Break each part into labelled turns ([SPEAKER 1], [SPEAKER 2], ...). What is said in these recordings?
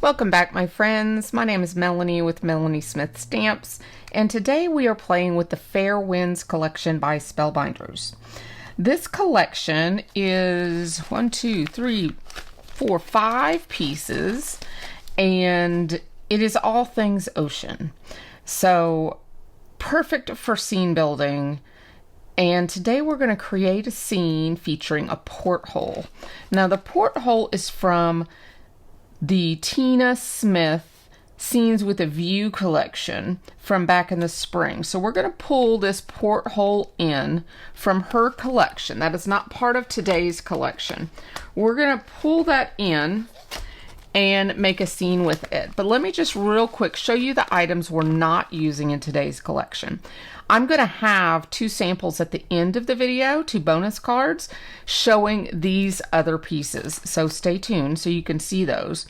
[SPEAKER 1] Welcome back, my friends. My name is Melanie with Melanie Smith Stamps, and today we are playing with the Fair Winds collection by Spellbinders. This collection is 5 pieces, and it is all things ocean. So perfect for scene building. And today we're going to create a scene featuring a porthole. Now the porthole is from the Tina Smith Scenes with a View collection from back in the spring. So we're going to pull this porthole in from her collection. That is not part of today's collection. We're going to pull that in and make a scene with it. But let me just real quick show you the items we're not using in today's collection. I'm going to have 2 samples at the end of the video, 2 bonus cards showing these other pieces. So stay tuned so you can see those.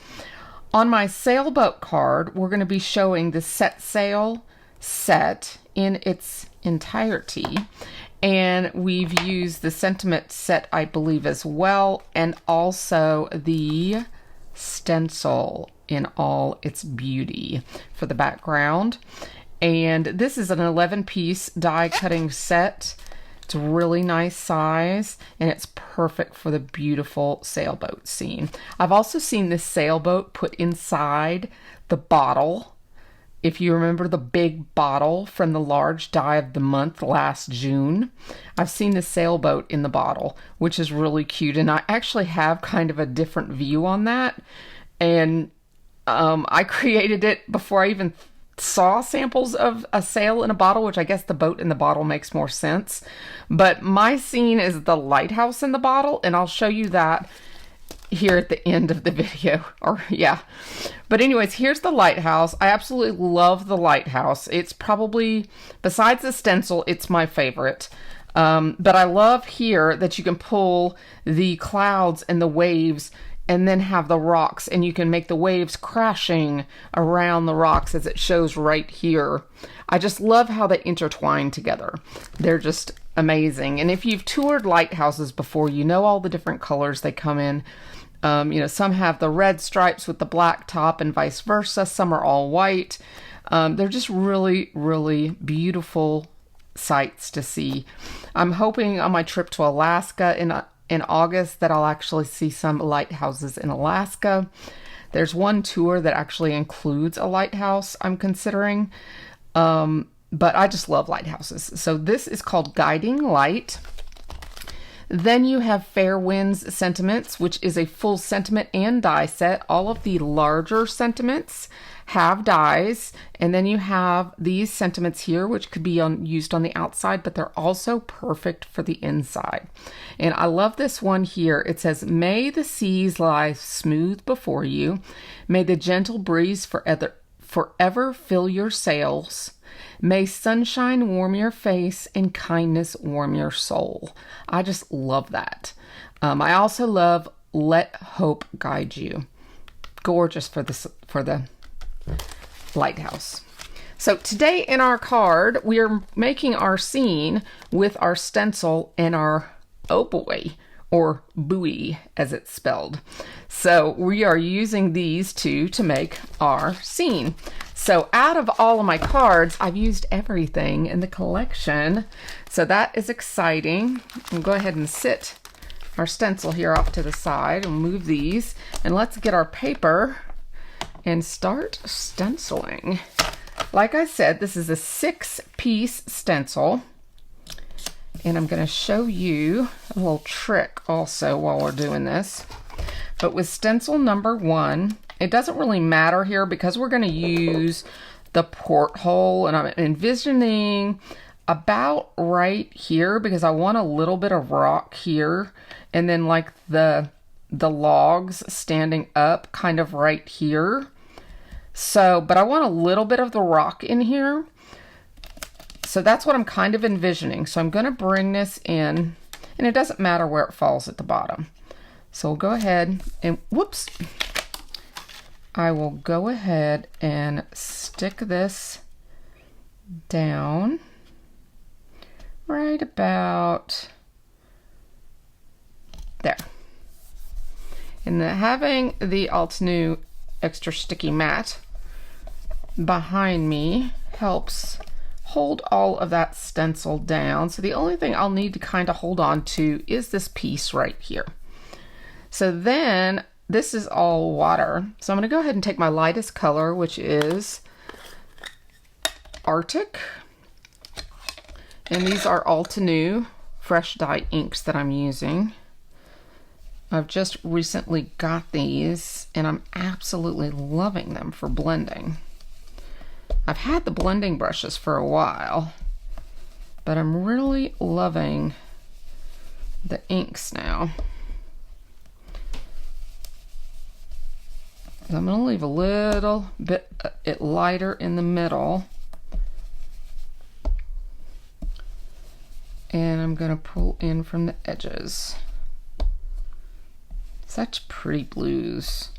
[SPEAKER 1] On my sailboat card, we're going to be showing the set sail set in its entirety. And we've used the sentiment set, I believe, as well, and also the stencil in all its beauty for the background. And this is an 11-piece die cutting set. It's a really nice size, and it's perfect for the beautiful sailboat scene. I've also seen this sailboat put inside the bottle. If you remember the big bottle from the large die of the month last June, I've seen the sailboat in the bottle, which is really cute. And I actually have kind of a different view on that. And I created it before I even saw samples of a sail in a bottle, which I guess the boat in the bottle makes more sense. But my scene is the lighthouse in the bottle, and I'll show you that here at the end of the video. But anyways, here's the lighthouse. I absolutely love the lighthouse. It's probably, besides the stencil, it's my favorite. But I love here that you can pull the clouds and the waves and then have the rocks, and you can make the waves crashing around the rocks as it shows right here. I just love how they intertwine together. They're just amazing. And if you've toured lighthouses before, you know all the different colors they come in. Some have the red stripes with the black top and vice versa. Some are all white. They're just really, really beautiful sights to see. I'm hoping on my trip to Alaska in August that I'll actually see some lighthouses in Alaska. There's one tour that actually includes a lighthouse I'm considering. But I just love lighthouses. So this is called Guiding Light. Then you have Fair Winds Sentiments, which is a full sentiment and die set. All of the larger sentiments have dies, and then you have these sentiments here, which could be used on the outside, but they're also perfect for the inside. And I love this one here. It says, "May the seas lie smooth before you. May the gentle breeze forever fill your sails. May sunshine warm your face and kindness warm your soul." I just love that. I also love "Let hope guide you." Gorgeous for the lighthouse. So today in our card, we are making our scene with our stencil and our buoy, or buoy as it's spelled. So we are using these two to make our scene. So out of all of my cards, I've used everything in the collection. So that is exciting. We'll go ahead and sit our stencil here off to the side and move these. And let's get our paper and start stenciling. Like I said, this is a 6-piece stencil. And I'm going to show you a little trick also while we're doing this. But with stencil number 1, it doesn't really matter here because we're going to use the porthole, and I'm envisioning about right here because I want a little bit of rock here, and then like the logs standing up kind of right here. So, but I want a little bit of the rock in here. So that's what I'm kind of envisioning. So I'm going to bring this in, and it doesn't matter where it falls at the bottom. So we'll go ahead and, whoops, I will go ahead and stick this down right about there. And having the Altenew extra sticky mat behind me helps hold all of that stencil down. So the only thing I'll need to kind of hold on to is this piece right here. So then this is all water. So I'm going to go ahead and take my lightest color, which is Arctic. And these are Altenew fresh dye inks that I'm using. I've just recently got these and I'm absolutely loving them for blending. I've had the blending brushes for a while, but I'm really loving the inks now. I'm going to leave a little bit it lighter in the middle. And I'm going to pull in from the edges. Such pretty blues.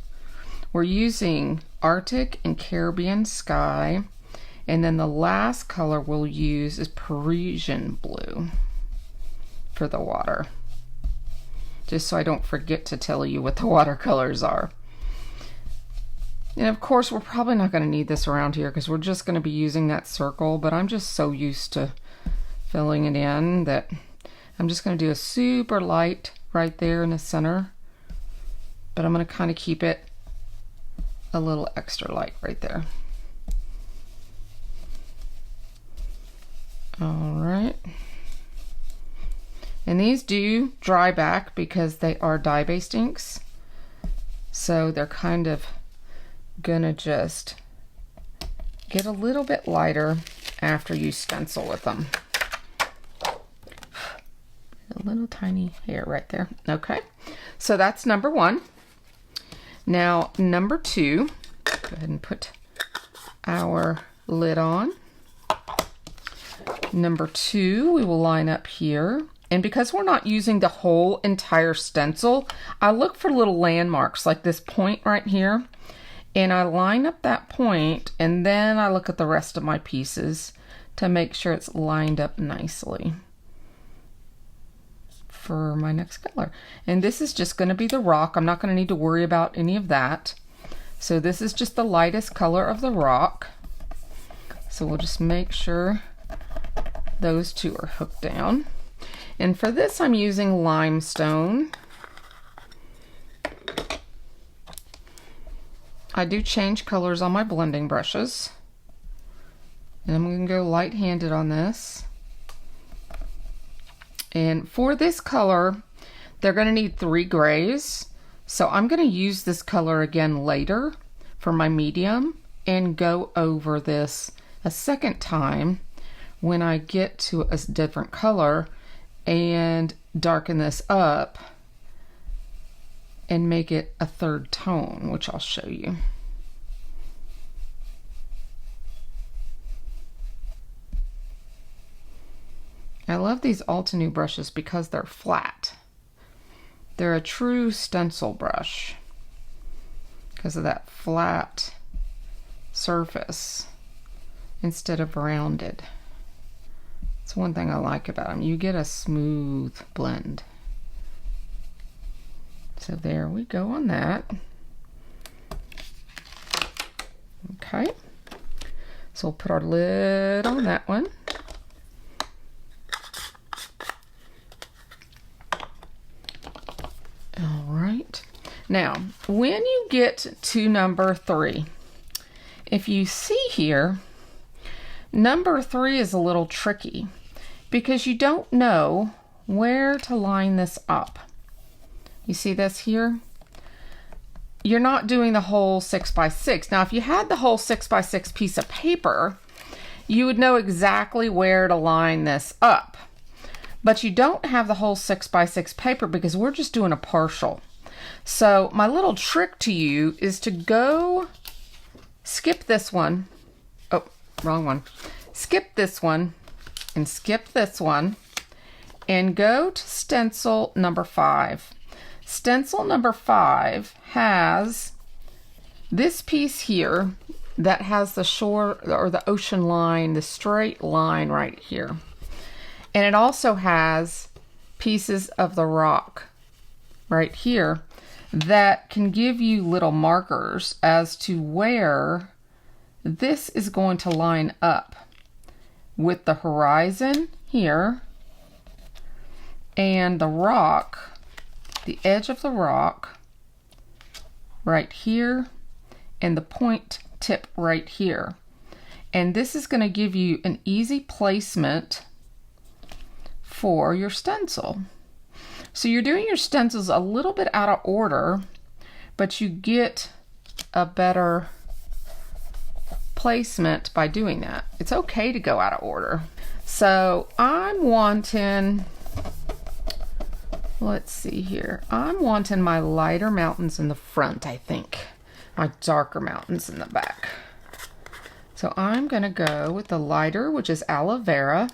[SPEAKER 1] We're using Arctic and Caribbean Sky. And then the last color we'll use is Parisian Blue for the water. Just so I don't forget to tell you what the watercolors are. And of course, we're probably not going to need this around here because we're just going to be using that circle, but I'm just so used to filling it in that I'm just going to do a super light right there in the center, but I'm going to kind of keep it a little extra light right there. All right. And these do dry back because they are dye-based inks. So they're kind of gonna just get a little bit lighter after you stencil with them. A little tiny hair right there. Okay, so that's number one. Now number two, go ahead and put our lid on. Number two, we will line up here. And because we're not using the whole entire stencil, I look for little landmarks like this point right here. And I line up that point, and then I look at the rest of my pieces to make sure it's lined up nicely for my next color. And this is just going to be the rock. I'm not going to need to worry about any of that. So this is just the lightest color of the rock. So we'll just make sure those two are hooked down. And for this, I'm using limestone. I do change colors on my blending brushes. And I'm going to go light-handed on this. And for this color, they're going to need 3 grays. So I'm going to use this color again later for my medium and go over this a second time when I get to a different color and darken this up and make it a 3rd tone, which I'll show you. I love these Altenew brushes because they're flat. They're a true stencil brush because of that flat surface instead of rounded. It's one thing I like about them. You get a smooth blend. So there we go on that. Okay. So we'll put our lid on that one. All right. Now, when you get to number 3, if you see here, number 3 is a little tricky because you don't know where to line this up. You see this here? You're not doing the whole 6x6. Now, if you had the whole 6x6 piece of paper, you would know exactly where to line this up. But you don't have the whole 6x6 paper because we're just doing a partial. So my little trick to you is to go skip this one. Oh, wrong one. Skip this one and skip this one and go to stencil number 5. Stencil number 5 has this piece here that has the shore or the ocean line, the straight line right here. And it also has pieces of the rock right here that can give you little markers as to where this is going to line up with the horizon here and the rock, the edge of the rock right here, and the point tip right here. And this is going to give you an easy placement for your stencil. So you're doing your stencils a little bit out of order, but you get a better placement by doing that. It's okay to go out of order. So I'm wanting, let's see here, I'm wanting my lighter mountains in the front, I think. My darker mountains in the back. So I'm going to go with the lighter, which is aloe vera.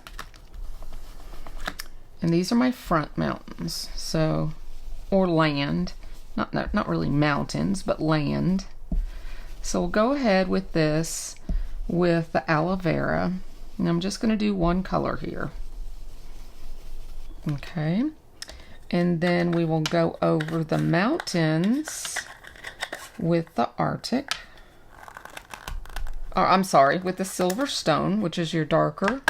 [SPEAKER 1] And these are my front mountains. So, or land. Not really mountains, but land. So we'll go ahead with this with the aloe vera. And I'm just going to do one color here. Okay. And then we will go over the mountains with the Arctic. Or, I'm sorry, with the silver stone, which is your darker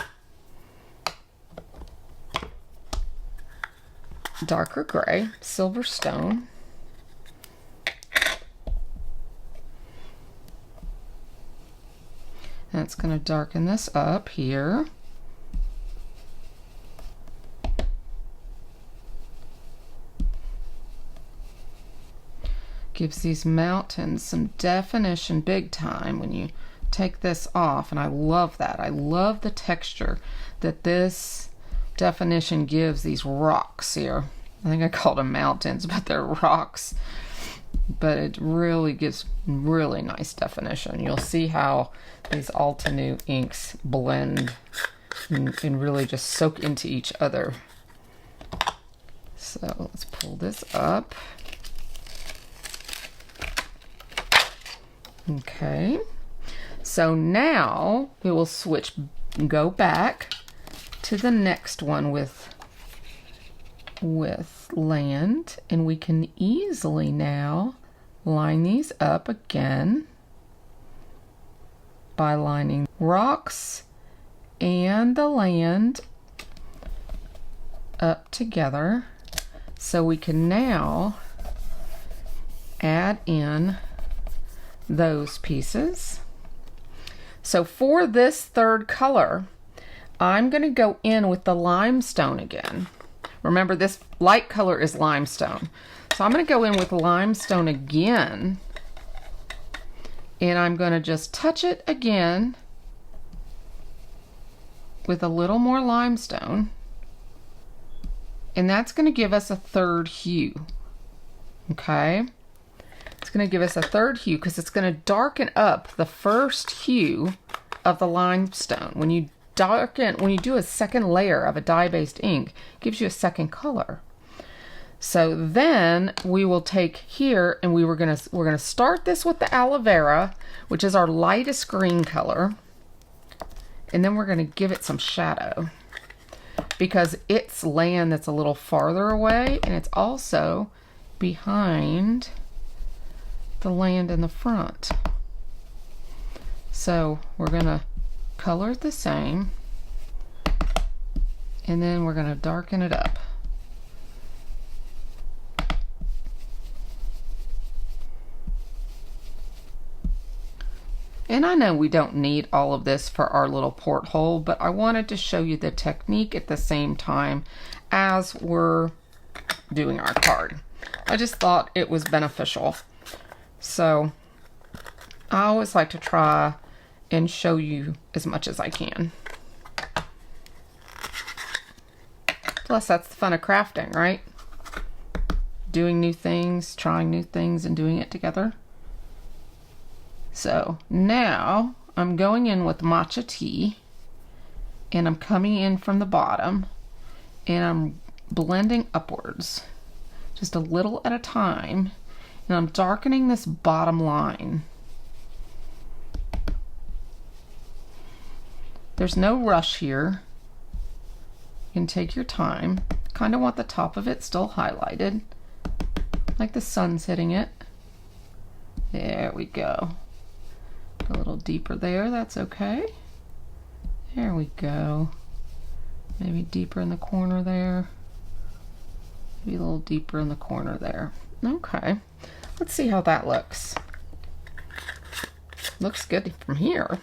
[SPEAKER 1] gray, silver stone. And it's going to darken this up here. Gives these mountains some definition big time when you take this off, and I love that. I love the texture that this definition gives these rocks here. I think I called them mountains, but they're rocks. But it really gives really nice definition. You'll see how these Altenew inks blend and really just soak into each other. So let's pull this up. Okay, so now we will go back to the next one with land, and we can easily now line these up again by lining rocks and the land up together. So we can now add in those pieces. So for this third color, I'm going to go in with the limestone again. Remember, this light color is limestone. So I'm going to go in with limestone again, and I'm going to just touch it again with a little more limestone, and that's going to give us a third hue. Okay? It's going to give us a third hue because it's going to darken up the first hue of the limestone. When you do a second layer of a dye-based ink, it gives you a second color. So then we will take here, and we're going to start this with the aloe vera, which is our lightest green color, and then we're going to give it some shadow because it's land that's a little farther away, and it's also behind the land in the front. So we're going to color it the same, and then we're going to darken it up. And I know we don't need all of this for our little porthole, but I wanted to show you the technique at the same time as we're doing our card. I just thought it was beneficial. So I always like to try and show you as much as I can. Plus, that's the fun of crafting, right? Doing new things, trying new things, and doing it together. So now I'm going in with matcha tea, and I'm coming in from the bottom, and I'm blending upwards just a little at a time, and I'm darkening this bottom line. There's no rush here. You can take your time. Kind of want the top of it still highlighted. like the sun's hitting it. There we go. A little deeper there, that's okay. There we go. Maybe deeper in the corner there. Maybe a little deeper in the corner there. Okay, let's see how that looks. Looks good from here.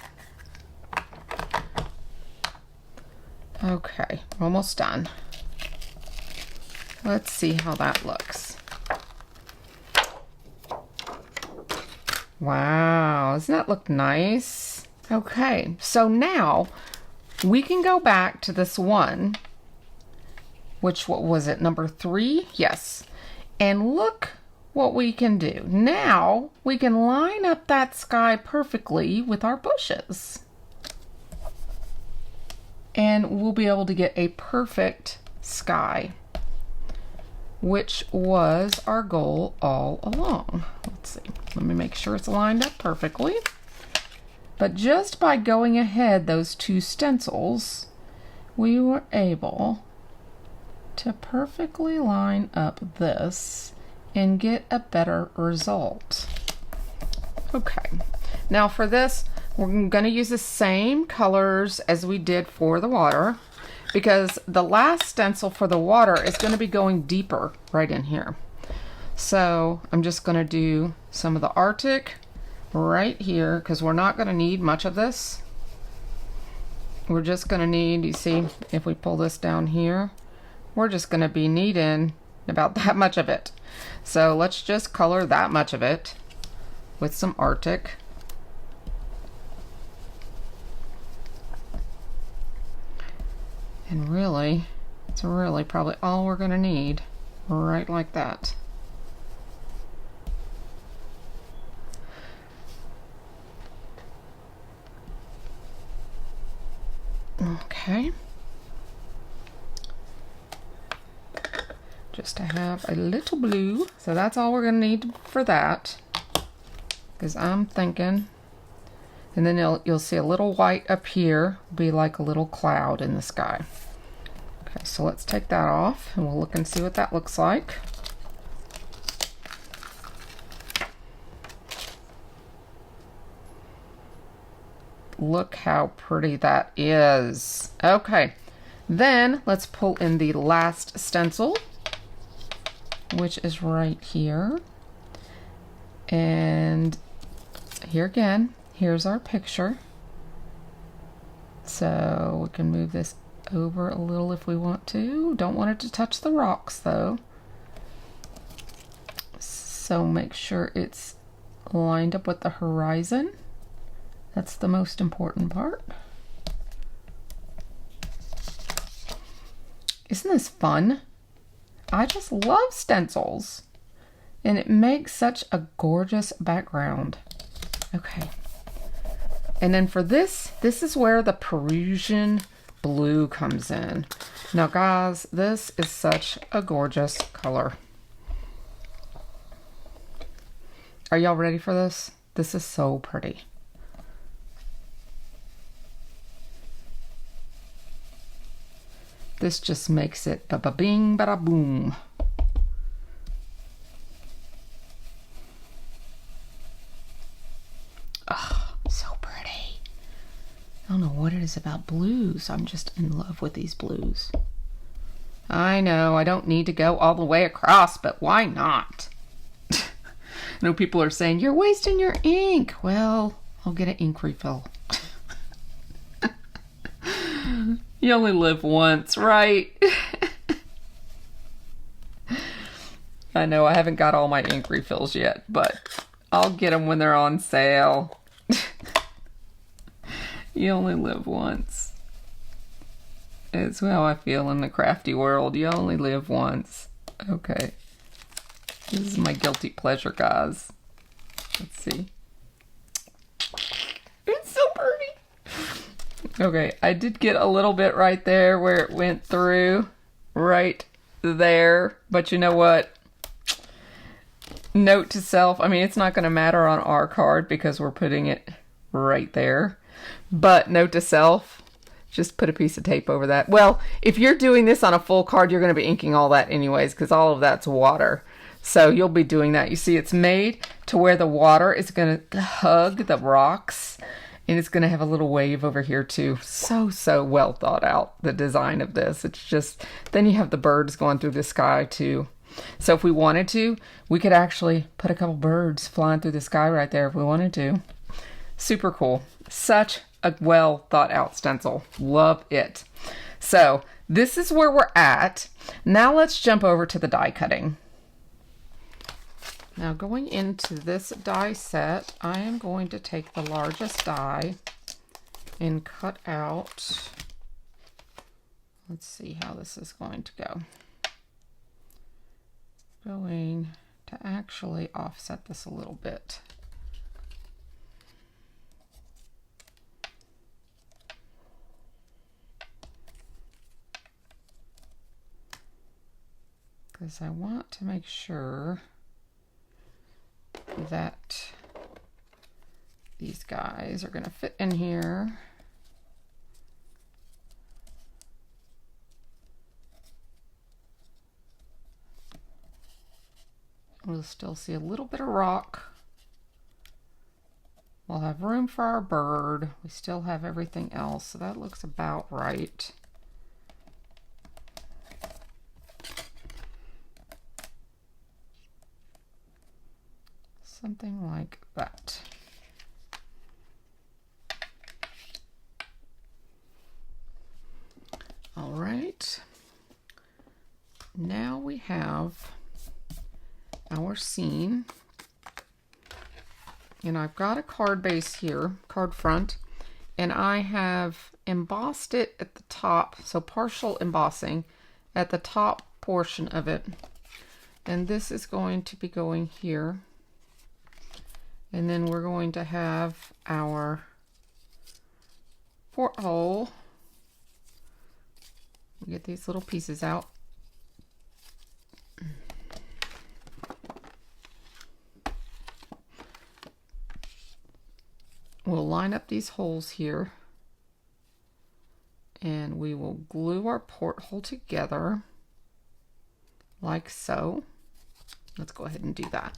[SPEAKER 1] Okay, almost done. Let's see how that looks. Wow, doesn't that look nice? Okay, so now we can go back to this one, which, what was it, number 3? Yes. And look what we can do. Now we can line up that sky perfectly with our bushes. And we'll be able to get a perfect sky, which was our goal all along. Let's see, let me make sure it's lined up perfectly. But just by going ahead those 2 stencils, we were able to perfectly line up this and get a better result. Okay, now for this, we're going to use the same colors as we did for the water, because the last stencil for the water is going to be going deeper right in here. So I'm just going to do some of the Arctic right here, because we're not going to need much of this. We're just going to need, you see, if we pull this down here, we're just going to be needing about that much of it. So let's just color that much of it with some Arctic. And really, it's really probably all we're going to need, right like that. Okay. Just to have a little blue. So that's all we're going to need for that. Because I'm thinking, and then you'll see a little white up here, be like a little cloud in the sky. Okay, so let's take that off and we'll look and see what that looks like. Look how pretty that is. Okay, then let's pull in the last stencil, which is right here. And here again, here's our picture. So we can move this over a little if we want to. Don't want it to touch the rocks though. So make sure it's lined up with the horizon. That's the most important part. Isn't this fun? I just love stencils. And it makes such a gorgeous background. Okay. And then for this is where the Perusian blue comes in. Now guys, this is such a gorgeous color. Are y'all ready for this? This is so pretty. This just makes it ba-ba-bing, ba-da-boom. Oh, so pretty. I don't know what it is about blues. I'm just in love with these blues. I know I don't need to go all the way across, but why not? I know people are saying, you're wasting your ink. Well, I'll get an ink refill. You only live once, right? I know I haven't got all my ink refills yet, but I'll get them when they're on sale. You only live once. It's how I feel in the crafty world. You only live once. Okay. This is my guilty pleasure, guys. Let's see. It's so pretty. Okay, I did get a little bit right there where it went through. Right there. But you know what? Note to self, I mean, it's not going to matter on our card because we're putting it right there. But note to self, just put a piece of tape over that. Well, if you're doing this on a full card, you're going to be inking all that anyways because all of that's water. So you'll be doing that. You see, it's made to where the water is going to hug the rocks, and it's going to have a little wave over here too. So well thought out, the design of this. It's just, then you have the birds going through the sky too. So if we wanted to, we could actually put a couple birds flying through the sky right there if we wanted to. Super cool. Such a well thought out stencil. Love it. So this is where we're at. Now let's jump over to the die cutting. Now going into this die set, I am going to take the largest die and cut out, let's see how this is going to go. Going to actually offset this a little bit. Because I want to make sure that these guys are going to fit in here. We'll still see a little bit of rock. We'll have room for our bird. We still have everything else, so that looks about right. Something like that. All right. Now we have our scene. And I've got a card base here, card front, and I have embossed it at the top, so partial embossing at the top portion of it. And this is going to be going here. And then we're going to have our porthole. We get these little pieces out. We'll line up these holes here, and we will glue our porthole together like so. Let's go ahead and do that.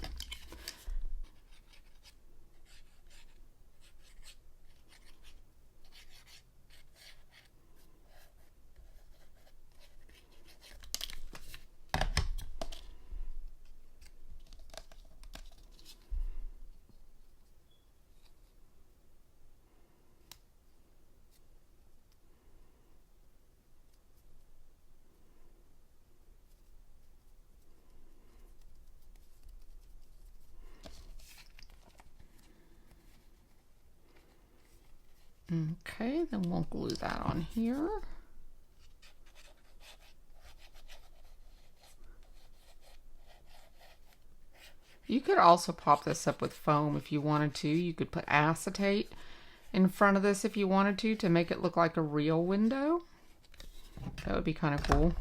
[SPEAKER 1] Okay, then we'll glue that on here. You could also pop this up with foam if you wanted to. You could put acetate in front of this if you wanted to make it look like a real window. That would be kind of cool.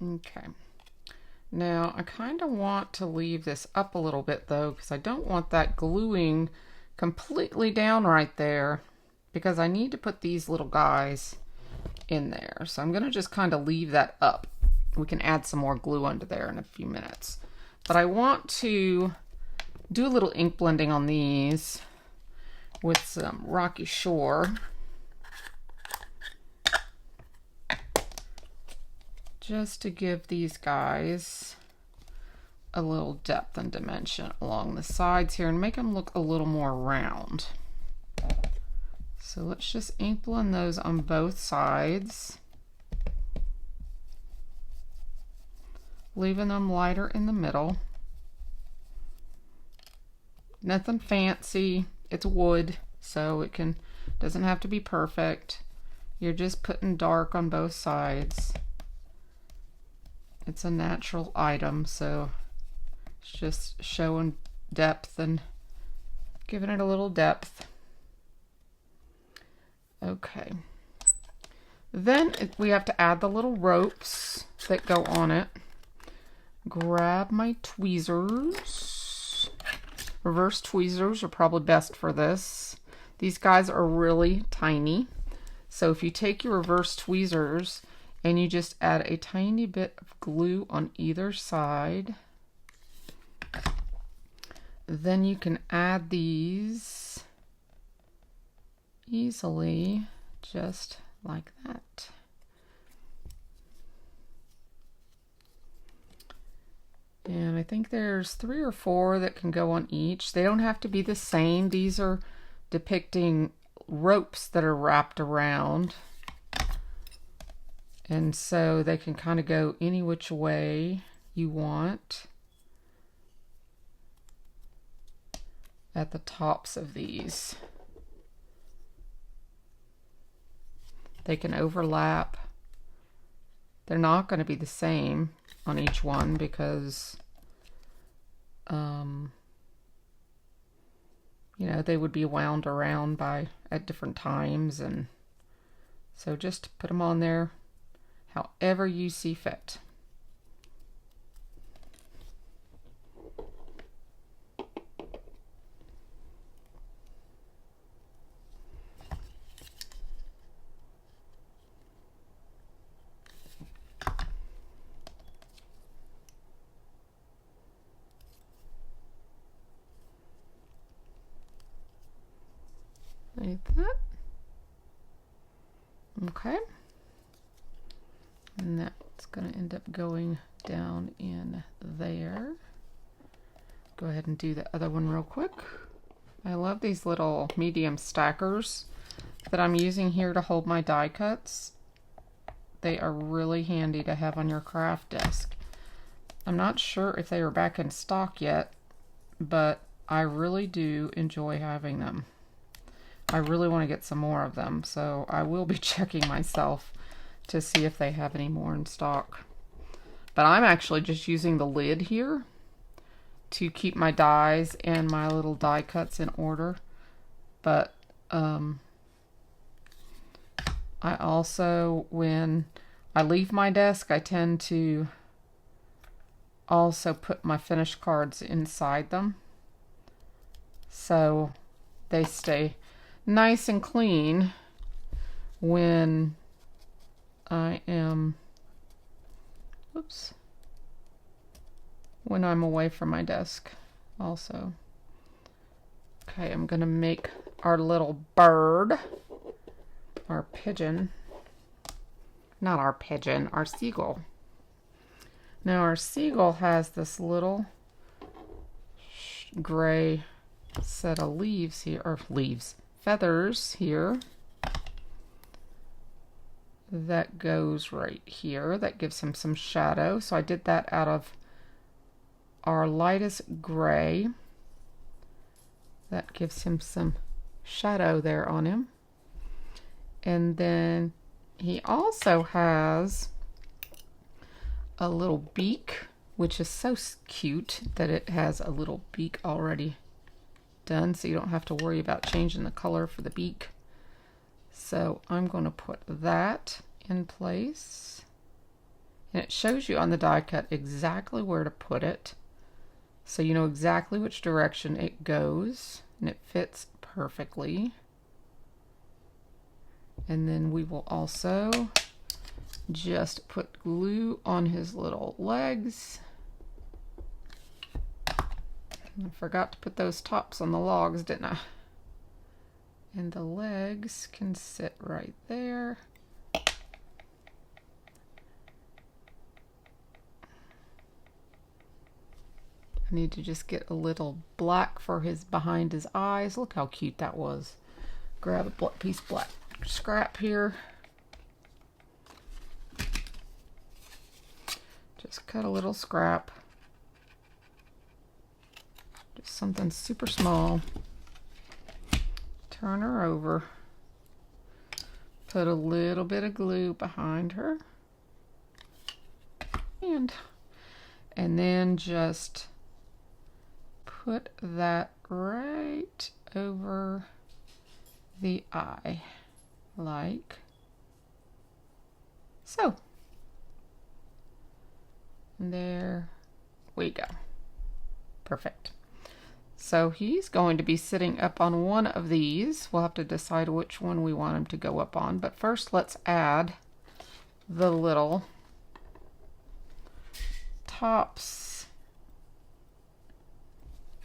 [SPEAKER 1] Okay, now I kind of want to leave this up a little bit though, because I don't want that gluing completely down right there, because I need to put these little guys in there. So I'm going to just kind of leave that up. We can add some more glue under there in a few minutes. But I want to do a little ink blending on these with some Rocky Shore. Just to give these guys a little depth and dimension along the sides here and make them look a little more round. So let's just ink blend those on both sides, leaving them lighter in the middle. Nothing fancy. It's wood, so it doesn't have to be perfect. You're just putting dark on both sides. It's a natural item, so it's just showing depth and giving it a little depth. Okay. Then we have to add the little ropes that go on it. Grab my tweezers. Reverse tweezers are probably best for this. These guys are really tiny. So if you take your reverse tweezers and you just add a tiny bit of glue on either side, then you can add these easily, just like that. And I think there's 3 or 4 that can go on each. They don't have to be the same. These are depicting ropes that are wrapped around. And so they can kind of go any which way you want at the tops of these. They can overlap. They're not going to be the same on each one because you know, they would be wound around at different times, and so just put them on there however you see fit. Like that. Okay. And that's going to end up going down in there. Go ahead and do the other one real quick. I love these little medium stackers that I'm using here to hold my die cuts. They are really handy to have on your craft desk. I'm not sure if they are back in stock yet, but I really do enjoy having them. I really want to get some more of them, so I will be checking myself to see if they have any more in stock. But I'm actually just using the lid here to keep my dies and my little die cuts in order. But I also, when I leave my desk, I tend to also put my finished cards inside them, so they stay nice and clean when I am, when I'm away from my desk also. Okay, I'm gonna make our little bird, our pigeon, not our pigeon, our seagull. Now our seagull has this little gray set of leaves here, or feathers here, that goes right here. That gives him some shadow. So I did that out of our lightest gray. That gives him some shadow there on him. And then he also has a little beak, which is so cute that it has a little beak already done, so you don't have to worry about changing the color for the beak. So I'm going to put that in place, and it shows you on the die cut exactly where to put it, so you know exactly which direction it goes, and it fits perfectly. And then we will also just put glue on his little legs. I forgot to put those tops on the logs, didn't I? And the legs can sit right there. I need to just get a little black for behind his eyes. Look how cute that was. Grab a piece of black scrap here. Just cut a little scrap. Just something super small. Turn her over. Put a little bit of glue behind her. And then just put that right over the eye, like so. And there we go. Perfect. So he's going to be sitting up on one of these. We'll have to decide which one we want him to go up on. But first, let's add the little tops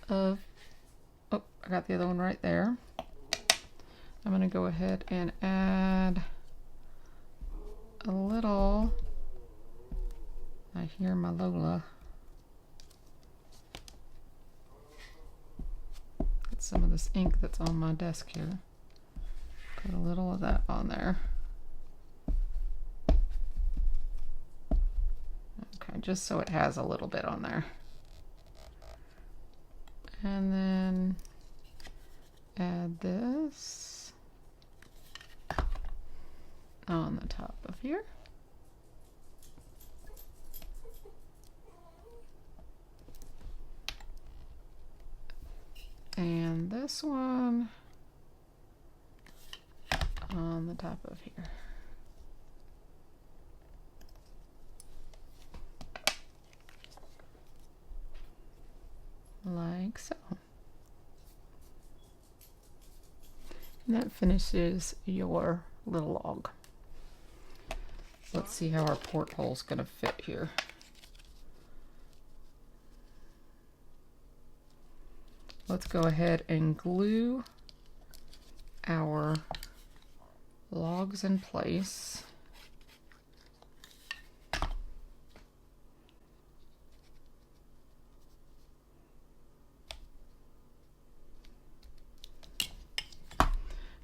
[SPEAKER 1] of, oh, I got the other one right there. I'm going to go ahead and add a little, I hear my Lola. Get some of this ink that's on my desk here. Put a little of that on there. Okay, just so it has a little bit on there. And then add this on the top of here. And this one on the top of here. Like so. And that finishes your little log. Let's see how our porthole's going to fit here. Let's go ahead and glue our logs in place.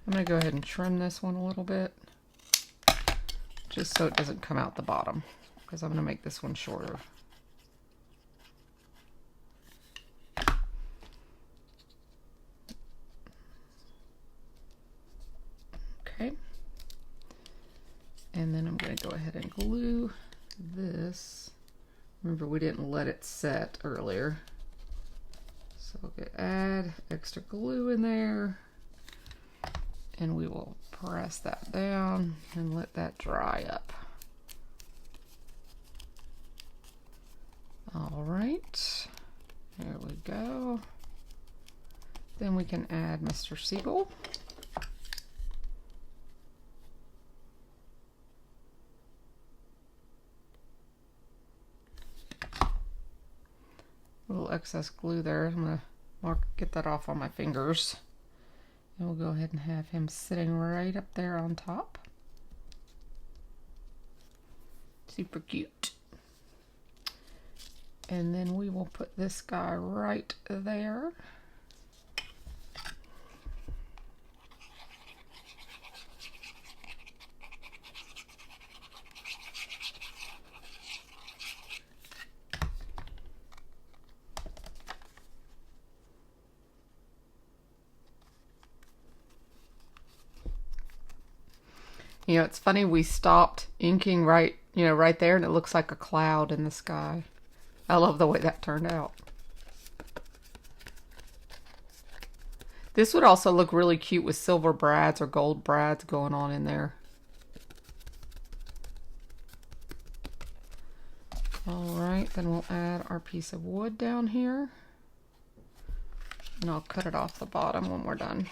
[SPEAKER 1] I'm going to go ahead and trim this one a little bit, just so it doesn't come out the bottom, because I'm going to make this one shorter. Okay. And then I'm going to go ahead and glue this. Remember, we didn't let it set earlier. So we'll add extra glue in there. And we will press that down and let that dry up. All right, there we go. Then we can add Mr. Siegel. A little excess glue there. I'm gonna get that off on my fingers. And we'll go ahead and have him sitting right up there on top. Super cute. And then we will put this guy right there. You know, it's funny, we stopped inking right there, and it looks like a cloud in the sky. I love the way that turned out. This would also look really cute with silver brads or gold brads going on in there. All right, then we'll add our piece of wood down here. And I'll cut it off the bottom when we're done.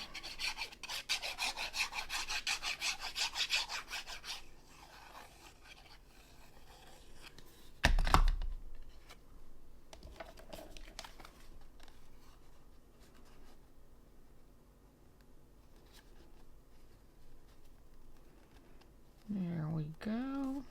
[SPEAKER 1] There we go.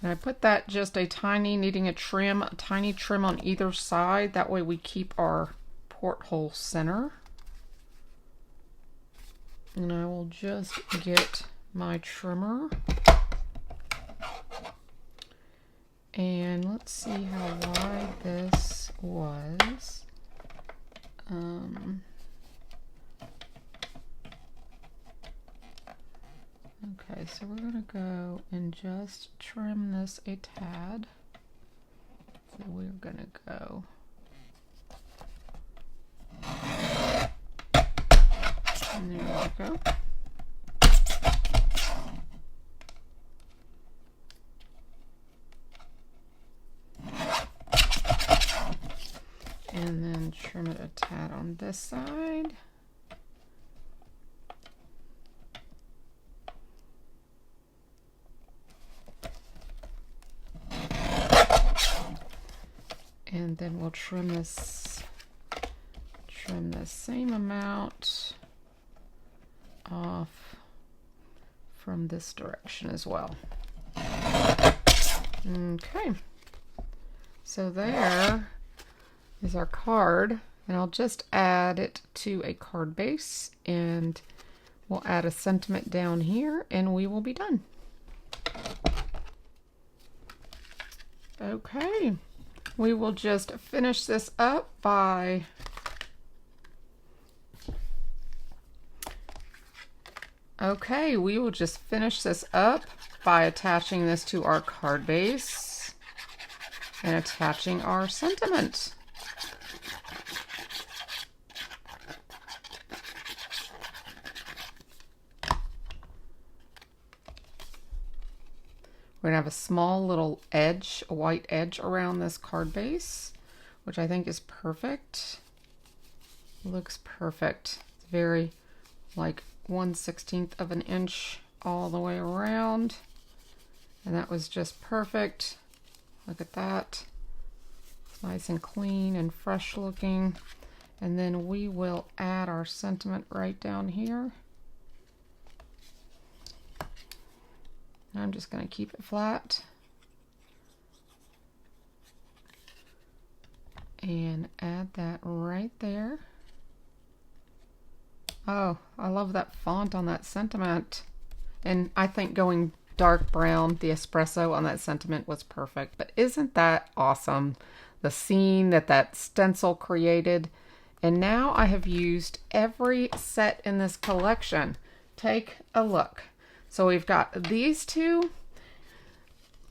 [SPEAKER 1] And I put that just a tiny, needing a tiny trim on either side. That way we keep our porthole center. And I will just get my trimmer. And let's see how wide this was. Okay, so we're going to go and just trim this a tad. So we're going to go and there we go. trim it a tad on this side. And then we'll trim the same amount off from this direction as well. Okay, so there is our card, and I'll just add it to a card base, and we'll add a sentiment down here, and we will be done. Okay, we will just finish this up by attaching this to our card base and attaching our sentiment. We're going to have a small little edge, a white edge around this card base, which I think is perfect. Looks perfect. It's very like 1/16 of an inch all the way around. And that was just perfect. Look at that. It's nice and clean and fresh looking. And then we will add our sentiment right down here. I'm just going to keep it flat and add that right there. Oh, I love that font on that sentiment. And I think going dark brown, the espresso on that sentiment was perfect. But isn't that awesome? The scene that stencil created. And now I have used every set in this collection. Take a look. So we've got these two.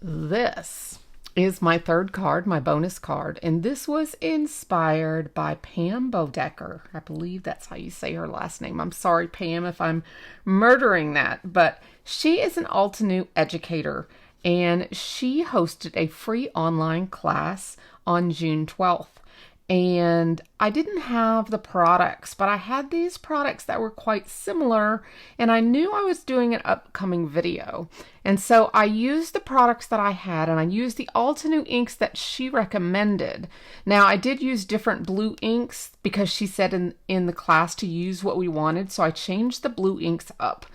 [SPEAKER 1] This is my third card, my bonus card. And this was inspired by Pam Bodecker. I believe that's how you say her last name. I'm sorry, Pam, if I'm murdering that. But she is an Altenew educator. And she hosted a free online class on June 12th. And I didn't have the products, but I had these products that were quite similar, and I knew I was doing an upcoming video. And so I used the products that I had, and I used the Altenew inks that she recommended. Now, I did use different blue inks because she said in the class to use what we wanted, so I changed the blue inks up.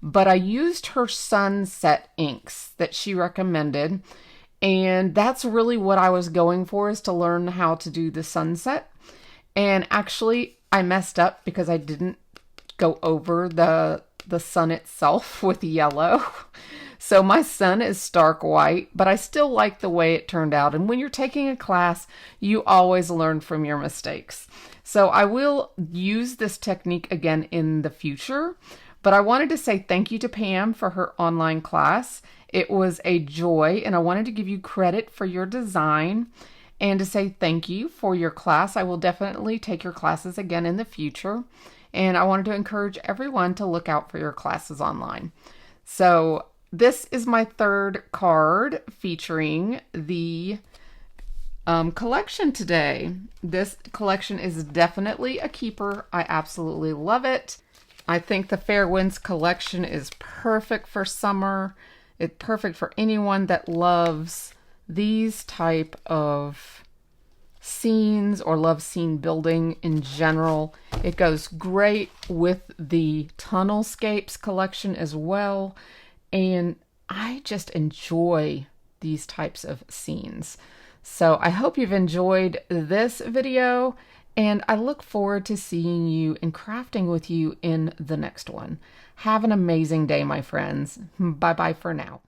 [SPEAKER 1] But I used her sunset inks that she recommended. And that's really what I was going for, is to learn how to do the sunset. And actually, I messed up because I didn't go over the sun itself with yellow. So my sun is stark white, but I still like the way it turned out. And when you're taking a class, you always learn from your mistakes. So I will use this technique again in the future. But I wanted to say thank you to Pam for her online class. It was a joy, and I wanted to give you credit for your design and to say thank you for your class. I will definitely take your classes again in the future, and I wanted to encourage everyone to look out for your classes online. So this is my third card featuring the collection today. This collection is definitely a keeper. I absolutely love it. I think the Fair Winds collection is perfect for summer. It's perfect for anyone that loves these type of scenes or loves scene building in general. It goes great with the Tunnelscapes collection as well. And I just enjoy these types of scenes. So I hope you've enjoyed this video, and I look forward to seeing you and crafting with you in the next one. Have an amazing day, my friends. Bye-bye for now.